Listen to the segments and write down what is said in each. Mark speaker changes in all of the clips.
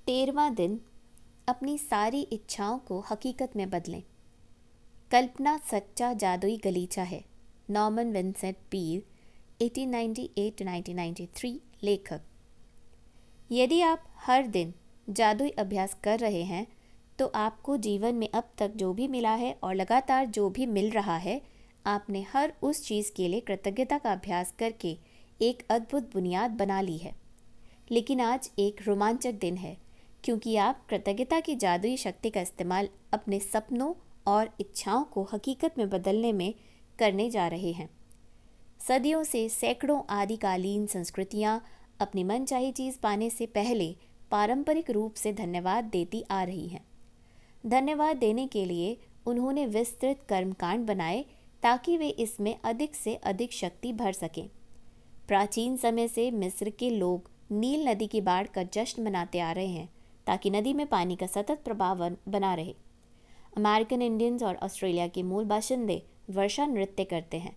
Speaker 1: 13वां दिन अपनी सारी इच्छाओं को हकीकत में बदलें। कल्पना सच्चा जादुई गलीचा है। नॉर्मन विंसेंट पील, 1898-1993 लेखक। यदि आप हर दिन जादुई अभ्यास कर रहे हैं तो आपको जीवन में अब तक जो भी मिला है और लगातार जो भी मिल रहा है, आपने हर उस चीज़ के लिए कृतज्ञता का अभ्यास करके एक अद्भुत बुनियाद बना ली है। लेकिन आज एक रोमांचक दिन है, क्योंकि आप कृतज्ञता की जादुई शक्ति का इस्तेमाल अपने सपनों और इच्छाओं को हकीकत में बदलने में करने जा रहे हैं। सदियों से सैकड़ों आदिकालीन संस्कृतियां अपनी मनचाही चीज़ पाने से पहले पारंपरिक रूप से धन्यवाद देती आ रही हैं। धन्यवाद देने के लिए उन्होंने विस्तृत कर्मकांड बनाए ताकि वे इसमें अधिक से अधिक शक्ति भर सकें। प्राचीन समय से मिस्र के लोग नील नदी की बाढ़ का जश्न मनाते आ रहे हैं ताकि नदी में पानी का सतत प्रवाह बना रहे। अमेरिकन इंडियंस और ऑस्ट्रेलिया के मूल बाशिंदे वर्षा नृत्य करते हैं।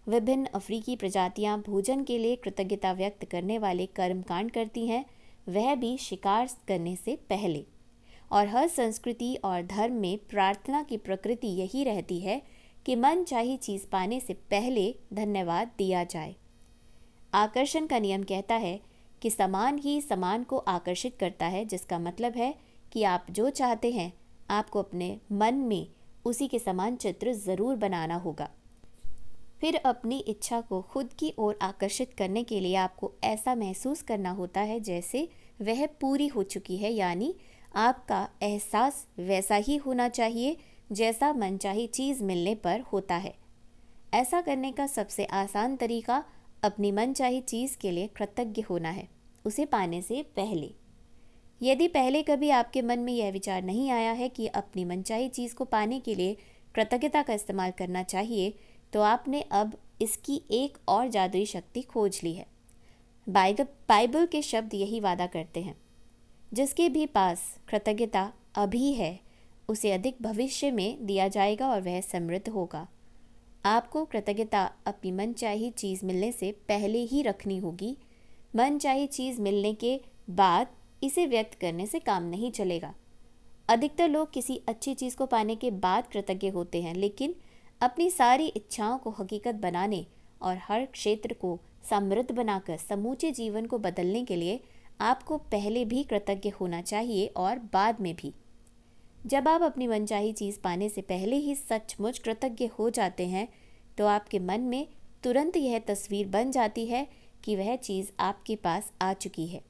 Speaker 1: विभिन्न अफ्रीकी प्रजातियां भोजन के लिए कृतज्ञता व्यक्त करने वाले कर्मकांड करती हैं, वह भी शिकार करने से पहले। और हर संस्कृति और धर्म में प्रार्थना की प्रकृति यही रहती है कि मन चाही चीज़ पाने से पहले धन्यवाद दिया जाए। आकर्षण का नियम कहता है कि समान ही समान को आकर्षित करता है, जिसका मतलब है कि आप जो चाहते हैं आपको अपने मन में उसी के समान चित्र ज़रूर बनाना होगा। फिर अपनी इच्छा को खुद की ओर आकर्षित करने के लिए आपको ऐसा महसूस करना होता है जैसे वह पूरी हो चुकी है, यानी आपका एहसास वैसा ही होना चाहिए जैसा मनचाही चीज़ मिलने पर होता है। ऐसा करने का सबसे आसान तरीका अपनी मनचाही चीज़ के लिए कृतज्ञ होना है, उसे पाने से पहले। यदि पहले कभी आपके मन में यह विचार नहीं आया है कि अपनी मनचाही चीज़ को पाने के लिए कृतज्ञता का इस्तेमाल करना चाहिए, तो आपने अब इसकी एक और जादुई शक्ति खोज ली है। बाइबल के शब्द यही वादा करते हैं, जिसके भी पास कृतज्ञता अभी है उसे अधिक भविष्य में दिया जाएगा और वह समृद्ध होगा। आपको कृतज्ञता अपनी मनचाही चीज़ मिलने से पहले ही रखनी होगी। मनचाही चीज़ मिलने के बाद इसे व्यक्त करने से काम नहीं चलेगा। अधिकतर लोग किसी अच्छी चीज़ को पाने के बाद कृतज्ञ होते हैं, लेकिन अपनी सारी इच्छाओं को हकीकत बनाने और हर क्षेत्र को समृद्ध बनाकर समूचे जीवन को बदलने के लिए आपको पहले भी कृतज्ञ होना चाहिए और बाद में भी। जब आप अपनी मनचाही चीज़ पाने से पहले ही सचमुच कृतज्ञ हो जाते हैं तो आपके मन में तुरंत यह तस्वीर बन जाती है कि वह चीज़ आपके पास आ चुकी है।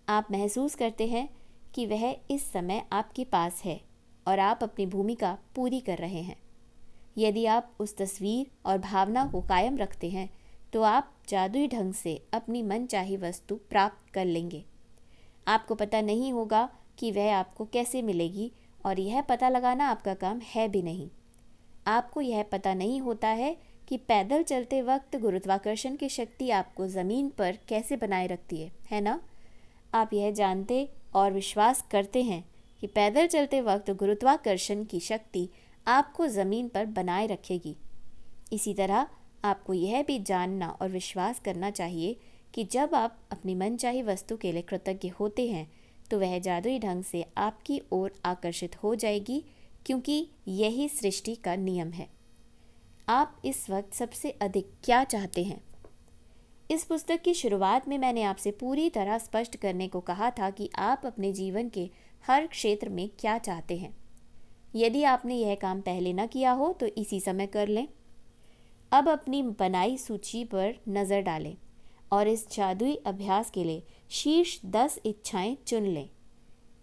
Speaker 1: आप महसूस करते हैं कि वह इस समय आपके पास है और आप अपनी भूमिका पूरी कर रहे हैं। यदि आप उस तस्वीर और भावना को कायम रखते हैं तो आप जादुई ढंग से अपनी मनचाही वस्तु प्राप्त कर लेंगे। आपको पता नहीं होगा कि वह आपको कैसे मिलेगी और यह पता लगाना आपका काम है भी नहीं। आपको यह पता नहीं होता है कि पैदल चलते वक्त गुरुत्वाकर्षण की शक्ति आपको ज़मीन पर कैसे बनाए रखती है ना? आप यह जानते और विश्वास करते हैं कि पैदल चलते वक्त गुरुत्वाकर्षण की शक्ति आपको ज़मीन पर बनाए रखेगी। इसी तरह आपको यह भी जानना और विश्वास करना चाहिए कि जब आप अपनी मनचाही वस्तु के लिए कृतज्ञ होते हैं तो वह जादुई ढंग से आपकी ओर आकर्षित हो जाएगी, क्योंकि यही सृष्टि का नियम है। आप इस वक्त सबसे अधिक क्या चाहते हैं? इस पुस्तक की शुरुआत में मैंने आपसे पूरी तरह स्पष्ट करने को कहा था कि आप अपने जीवन के हर क्षेत्र में क्या चाहते हैं। यदि आपने यह काम पहले न किया हो तो इसी समय कर लें। अब अपनी बनाई सूची पर नज़र डालें और इस जादुई अभ्यास के लिए शीर्ष 10 इच्छाएं चुन लें।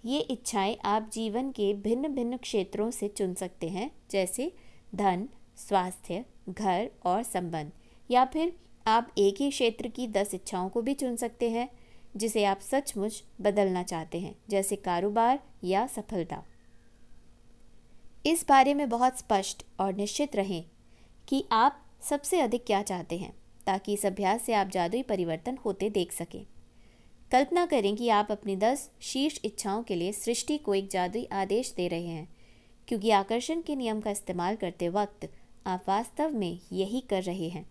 Speaker 1: ये इच्छाएं आप जीवन के भिन्न भिन्न क्षेत्रों से चुन सकते हैं, जैसे धन, स्वास्थ्य, घर और संबंध, या फिर आप एक ही क्षेत्र की 10 इच्छाओं को भी चुन सकते हैं जिसे आप सचमुच बदलना चाहते हैं, जैसे कारोबार या सफलता। इस बारे में बहुत स्पष्ट और निश्चित रहें कि आप सबसे अधिक क्या चाहते हैं, ताकि इस अभ्यास से आप जादुई परिवर्तन होते देख सकें। कल्पना करें कि आप अपनी 10 शीर्ष इच्छाओं के लिए सृष्टि को एक जादुई आदेश दे रहे हैं, क्योंकि आकर्षण के नियम का इस्तेमाल करते वक्त आप वास्तव में यही कर रहे हैं।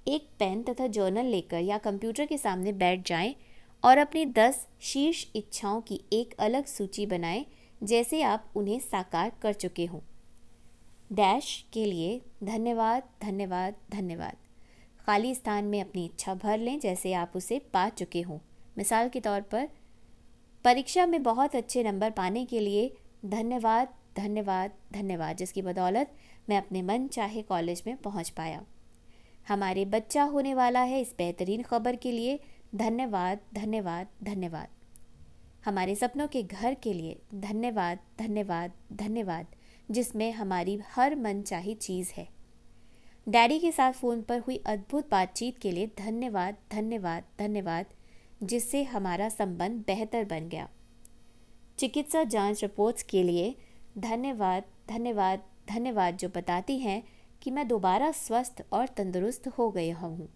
Speaker 1: एक पेन तथा जर्नल लेकर या कंप्यूटर के सामने बैठ जाएं और अपनी 10 शीर्ष इच्छाओं की एक अलग सूची बनाएं जैसे आप उन्हें साकार कर चुके हों। डैश के लिए धन्यवाद धन्यवाद धन्यवाद। खाली स्थान में अपनी इच्छा भर लें जैसे आप उसे पा चुके हों। मिसाल के तौर पर, परीक्षा में बहुत अच्छे नंबर पाने के लिए धन्यवाद धन्यवाद धन्यवाद, जिसकी बदौलत मैं अपने मन चाहे कॉलेज में पहुंच पाया। हमारे बच्चा होने वाला है, इस बेहतरीन खबर के लिए धन्यवाद धन्यवाद धन्यवाद। हमारे सपनों के घर के लिए धन्यवाद धन्यवाद धन्यवाद, जिसमें हमारी हर मनचाही चीज़ है। डैडी के साथ फ़ोन पर हुई अद्भुत बातचीत के लिए धन्यवाद धन्यवाद धन्यवाद, जिससे हमारा संबंध बेहतर बन गया। चिकित्सा जांच रिपोर्ट्स के लिए धन्यवाद धन्यवाद धन्यवाद, जो बताती हैं कि मैं दोबारा स्वस्थ और तंदुरुस्त हो गया हूँ।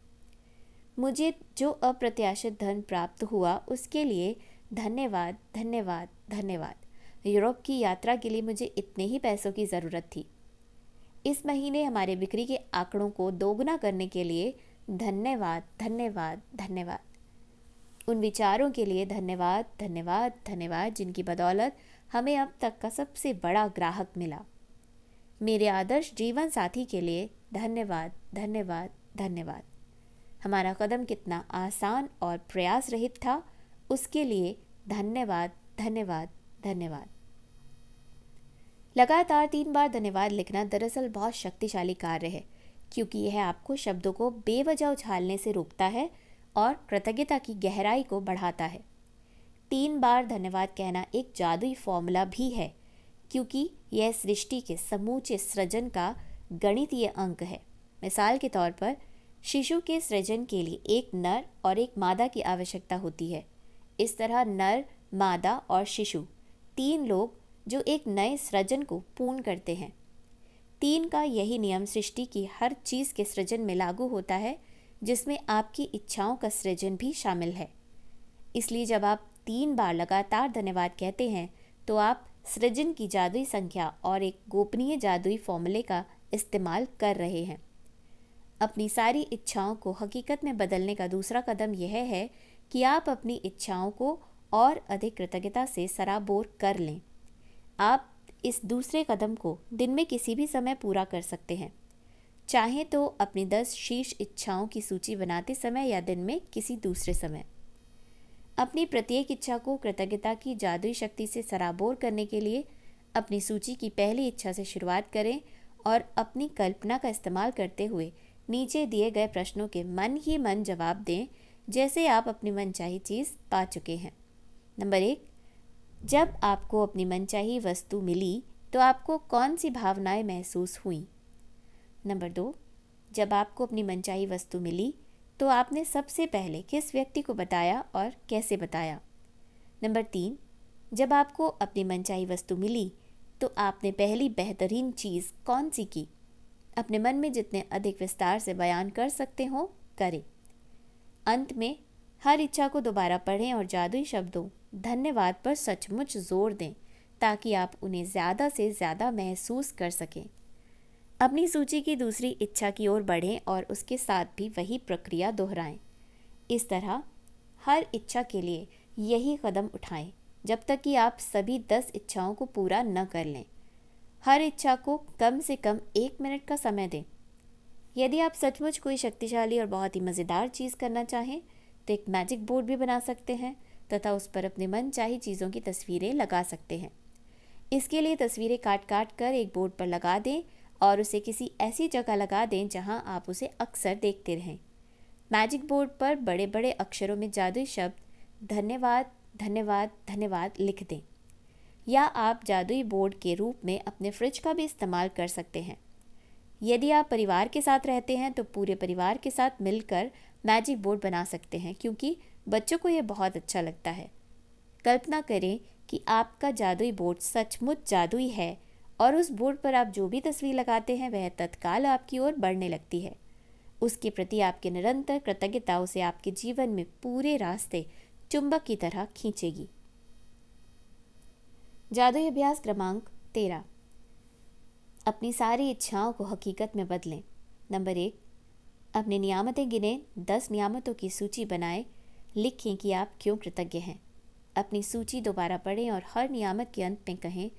Speaker 1: मुझे जो अप्रत्याशित धन प्राप्त हुआ उसके लिए धन्यवाद धन्यवाद धन्यवाद। यूरोप की यात्रा के लिए मुझे इतने ही पैसों की ज़रूरत थी। इस महीने हमारे बिक्री के आंकड़ों को दोगुना करने के लिए धन्यवाद धन्यवाद धन्यवाद। उन विचारों के लिए धन्यवाद धन्यवाद धन्यवाद, जिनकी बदौलत हमें अब तक का सबसे बड़ा ग्राहक मिला। मेरे आदर्श जीवन साथी के लिए धन्यवाद धन्यवाद धन्यवाद। हमारा कदम कितना आसान और प्रयास रहित था, उसके लिए धन्यवाद धन्यवाद धन्यवाद। लगातार 3 बार धन्यवाद लिखना दरअसल बहुत शक्तिशाली कार्य है, क्योंकि यह आपको शब्दों को बेवजह उछालने से रोकता है और कृतज्ञता की गहराई को बढ़ाता है। 3 बार धन्यवाद कहना एक जादुई फॉर्मूला भी है, क्योंकि यह सृष्टि के समूचे सृजन का गणितीय अंक है। मिसाल के तौर पर, शिशु के सृजन के लिए एक नर और एक मादा की आवश्यकता होती है। इस तरह नर, मादा और शिशु 3 लोग जो एक नए सृजन को पूर्ण करते हैं। 3 का यही नियम सृष्टि की हर चीज़ के सृजन में लागू होता है, जिसमें आपकी इच्छाओं का सृजन भी शामिल है। इसलिए जब आप 3 बार लगातार धन्यवाद कहते हैं तो आप सृजन की जादुई संख्या और एक गोपनीय जादुई फॉर्मूले का इस्तेमाल कर रहे हैं। अपनी सारी इच्छाओं को हकीकत में बदलने का दूसरा कदम यह है कि आप अपनी इच्छाओं को और अधिक कृतज्ञता से सराबोर कर लें। आप इस दूसरे कदम को दिन में किसी भी समय पूरा कर सकते हैं। चाहें तो अपनी 10 शीर्ष इच्छाओं की सूची बनाते समय या दिन में किसी दूसरे समय। अपनी प्रत्येक इच्छा को कृतज्ञता की जादुई शक्ति से सराबोर करने के लिए अपनी सूची की पहली इच्छा से शुरुआत करें और अपनी कल्पना का इस्तेमाल करते हुए नीचे दिए गए प्रश्नों के मन ही मन जवाब दें, जैसे आप अपनी मनचाही चीज़ पा चुके हैं। नंबर 1, जब आपको अपनी मनचाही वस्तु मिली तो आपको कौन सी भावनाएं महसूस हुई? नंबर 2, जब आपको अपनी मनचाही वस्तु मिली तो आपने सबसे पहले किस व्यक्ति को बताया और कैसे बताया? नंबर 3, जब आपको अपनी मनचाही वस्तु मिली तो आपने पहली बेहतरीन चीज़ कौन सी की? अपने मन में जितने अधिक विस्तार से बयान कर सकते हो करें। अंत में हर इच्छा को दोबारा पढ़ें और जादुई शब्दों धन्यवाद पर सचमुच जोर दें, ताकि आप उन्हें ज़्यादा से ज़्यादा महसूस कर सकें। अपनी सूची की दूसरी इच्छा की ओर बढ़ें और उसके साथ भी वही प्रक्रिया दोहराएं। इस तरह हर इच्छा के लिए यही कदम उठाएं जब तक कि आप सभी 10 इच्छाओं को पूरा न कर लें। हर इच्छा को कम से कम 1 मिनट का समय दें। यदि आप सचमुच कोई शक्तिशाली और बहुत ही मज़ेदार चीज़ करना चाहें तो एक मैजिक बोर्ड भी बना सकते हैं तथा उस पर अपने मन चाही चीज़ों की तस्वीरें लगा सकते हैं। इसके लिए तस्वीरें काट काट कर एक बोर्ड पर लगा दें और उसे किसी ऐसी जगह लगा दें जहां आप उसे अक्सर देखते रहें। मैजिक बोर्ड पर बड़े बड़े अक्षरों में जादुई शब्द धन्यवाद धन्यवाद धन्यवाद लिख दें, या आप जादुई बोर्ड के रूप में अपने फ्रिज का भी इस्तेमाल कर सकते हैं। यदि आप परिवार के साथ रहते हैं तो पूरे परिवार के साथ मिलकर मैजिक बोर्ड बना सकते हैं, क्योंकि बच्चों को यह बहुत अच्छा लगता है। कल्पना करें कि आपका जादुई बोर्ड सचमुच जादुई है और उस बोर्ड पर आप जो भी तस्वीर लगाते हैं वह तत्काल आपकी ओर बढ़ने लगती है। उसके प्रति आपकी निरंतर कृतज्ञता उसे आपके जीवन में पूरे रास्ते चुंबक की तरह खींचेगी। जादुई अभ्यास क्रमांक 13, अपनी सारी इच्छाओं को हकीकत में बदलें। नंबर 1, अपनी नियामतें गिनें, 10 नियामतों की सूची बनाएं लिखें कि आप क्यों कृतज्ञ हैं। अपनी सूची दोबारा पढ़ें और हर नियामत के अंत में कहें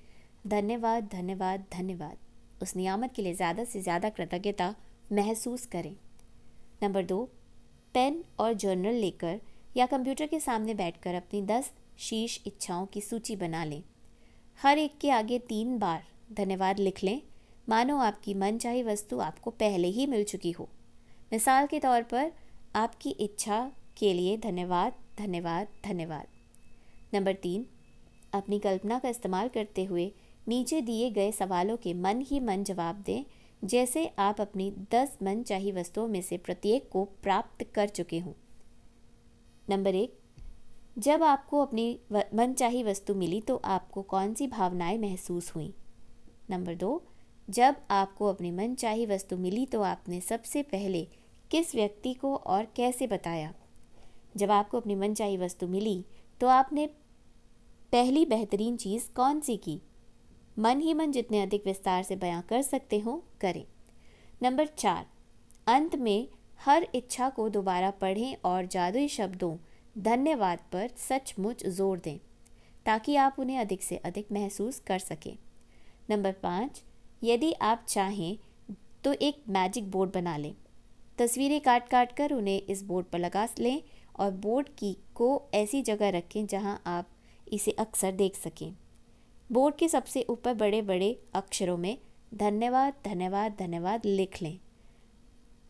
Speaker 1: धन्यवाद धन्यवाद धन्यवाद। उस नियामत के लिए ज़्यादा से ज़्यादा कृतज्ञता महसूस करें। नंबर 2, पेन और जर्नल लेकर या कंप्यूटर के सामने बैठकर अपनी 10 शीर्ष इच्छाओं की सूची बना लें। हर एक के आगे 3 बार धन्यवाद लिख लें, मानो आपकी मनचाही वस्तु आपको पहले ही मिल चुकी हो। मिसाल के तौर पर, आपकी इच्छा के लिए धन्यवाद धन्यवाद धन्यवाद। नंबर 3, अपनी कल्पना का इस्तेमाल करते हुए नीचे दिए गए सवालों के मन ही मन जवाब दें, जैसे आप अपनी 10 मनचाही वस्तुओं में से प्रत्येक को प्राप्त कर चुके हों। नंबर 1, जब आपको अपनी मनचाही वस्तु मिली तो आपको कौन सी भावनाएं महसूस हुई। नंबर 2, जब आपको अपनी मनचाही वस्तु मिली तो आपने सबसे पहले किस व्यक्ति को और कैसे बताया। जब आपको अपनी मनचाही वस्तु मिली तो आपने पहली बेहतरीन चीज़ कौन सी की। मन ही मन जितने अधिक विस्तार से बयां कर सकते हो करें। नंबर 4, अंत में हर इच्छा को दोबारा पढ़ें और जादुई शब्दों धन्यवाद पर सचमुच जोर दें, ताकि आप उन्हें अधिक से अधिक महसूस कर सकें। नंबर 5, यदि आप चाहें तो एक मैजिक बोर्ड बना लें। तस्वीरें काट काट कर उन्हें इस बोर्ड पर लगा लें और बोर्ड की को ऐसी जगह रखें जहां आप इसे अक्सर देख सकें। बोर्ड के सबसे ऊपर बड़े बड़े अक्षरों में धन्यवाद धन्यवाद धन्यवाद लिख लें।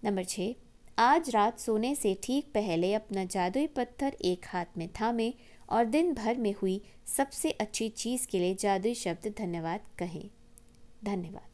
Speaker 1: नंबर 6, आज रात सोने से ठीक पहले अपना जादुई पत्थर एक हाथ में थामें और दिन भर में हुई सबसे अच्छी चीज़ के लिए जादुई शब्द धन्यवाद कहें। धन्यवाद।